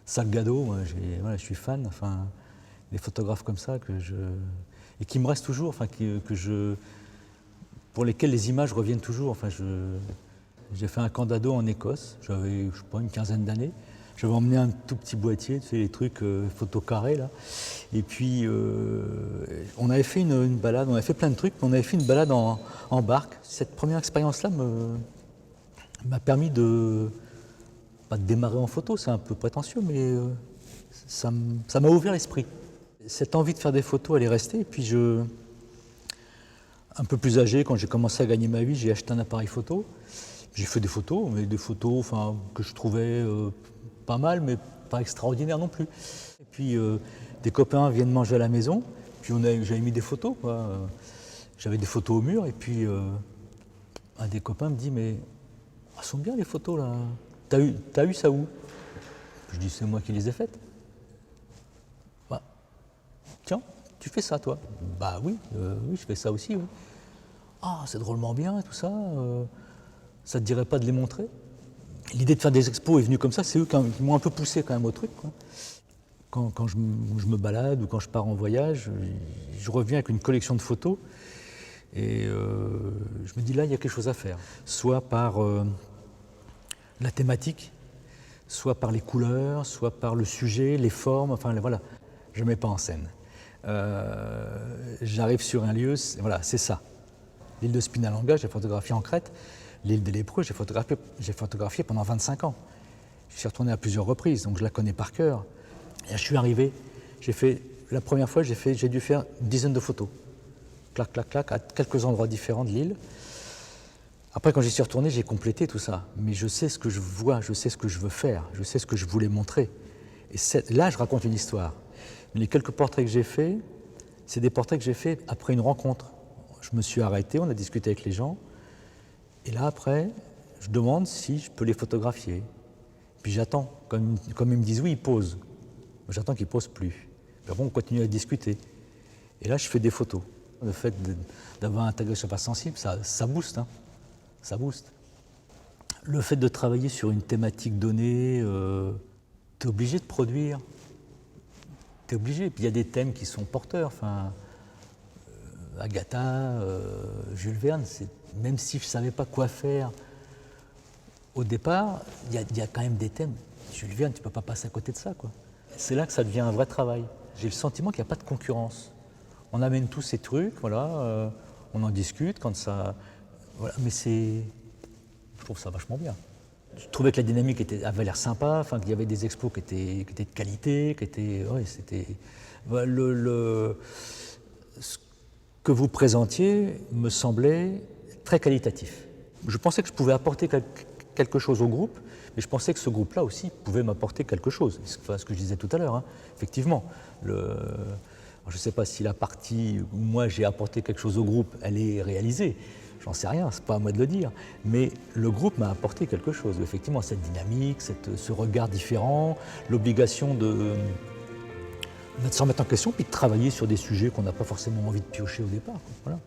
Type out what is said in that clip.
Salgado, moi, voilà, je suis fan, enfin, des photographes comme ça et qui me restent toujours, enfin, pour lesquels les images reviennent toujours. Enfin, j'ai fait un camp d'ado en Écosse, j'avais, je sais pas, une quinzaine d'années. J'avais emmené un tout petit boîtier, tu sais, les trucs photo carré là. Et puis, on avait fait une balade, on avait fait plein de trucs, mais on avait fait une balade en barque. Cette première expérience-là m'a permis pas de démarrer en photo, c'est un peu prétentieux, mais ça m'a ouvert l'esprit. Cette envie de faire des photos, elle est restée. Et puis, un peu plus âgé, quand j'ai commencé à gagner ma vie, j'ai acheté un appareil photo. J'ai fait des photos, mais des photos enfin, que je trouvais pas mal, mais pas extraordinaires non plus. Et puis des copains viennent manger à la maison, puis j'avais mis des photos, quoi. J'avais des photos au mur, et puis un des copains me dit, mais elles sont bien les photos là. T'as eu ça où? Je dis, c'est moi qui les ai faites. Bah, tiens, tu fais ça toi? Bah oui, oui, je fais ça aussi, oui. Ah, c'est drôlement bien et tout ça. Ça te dirait pas de les montrer? L'idée de faire des expos est venue comme ça, c'est eux qui m'ont un peu poussé quand même au truc, quoi. Quand je me balade ou quand je pars en voyage, je reviens avec une collection de photos et je me dis là, il y a quelque chose à faire. Soit par la thématique, soit par les couleurs, soit par le sujet, les formes, enfin voilà, je ne mets pas en scène. J'arrive sur un lieu, voilà, c'est ça. L'île de Spinalonga, j'ai photographié en Crète. L'île des Lépreux, j'ai photographié pendant 25 ans. Je suis retourné à plusieurs reprises, donc je la connais par cœur. Et je suis arrivé, la première fois, j'ai dû faire une dizaine de photos. Clac, clac, clac, à quelques endroits différents de l'île. Après, quand j'y suis retourné, j'ai complété tout ça. Mais je sais ce que je vois, je sais ce que je veux faire, je sais ce que je voulais montrer. Et là, je raconte une histoire. Mais les quelques portraits que j'ai faits, c'est des portraits que j'ai faits après une rencontre. Je me suis arrêté, on a discuté avec les gens. Et là, après, je demande si je peux les photographier. Puis j'attends. Comme ils me disent oui, ils posent. J'attends qu'ils ne posent plus. Puis après, on continue à discuter. Et là, je fais des photos. Le fait d'avoir intégré Surface Sensible, ça booste. Hein. Ça booste. Le fait de travailler sur une thématique donnée, tu es obligé de produire. Tu es obligé. Puis il y a des thèmes qui sont porteurs. Enfin, Agatha, Jules Verne, même si je ne savais pas quoi faire au départ, il y a quand même des thèmes. Jules Verne, tu ne peux pas passer à côté de ça, quoi. C'est là que ça devient un vrai travail. J'ai le sentiment qu'il n'y a pas de concurrence. On amène tous ces trucs, voilà, on en discute quand ça. Voilà, mais je trouve ça vachement bien. Je trouvais que la dynamique avait l'air sympa, enfin, qu'il y avait des expos qui étaient de qualité, qui étaient. Ouais, c'était. Ce que vous présentiez me semblait très qualitatif. Je pensais que je pouvais apporter quelque chose au groupe, mais je pensais que ce groupe-là aussi pouvait m'apporter quelque chose. Enfin, ce que je disais tout à l'heure, hein. Effectivement. Je ne sais pas si la partie où moi j'ai apporté quelque chose au groupe, elle est réalisée. J'en sais rien, c'est pas à moi de le dire. Mais le groupe m'a apporté quelque chose. Effectivement, cette dynamique, ce regard différent, l'obligation de se remettre en question, puis de travailler sur des sujets qu'on n'a pas forcément envie de piocher au départ. Voilà.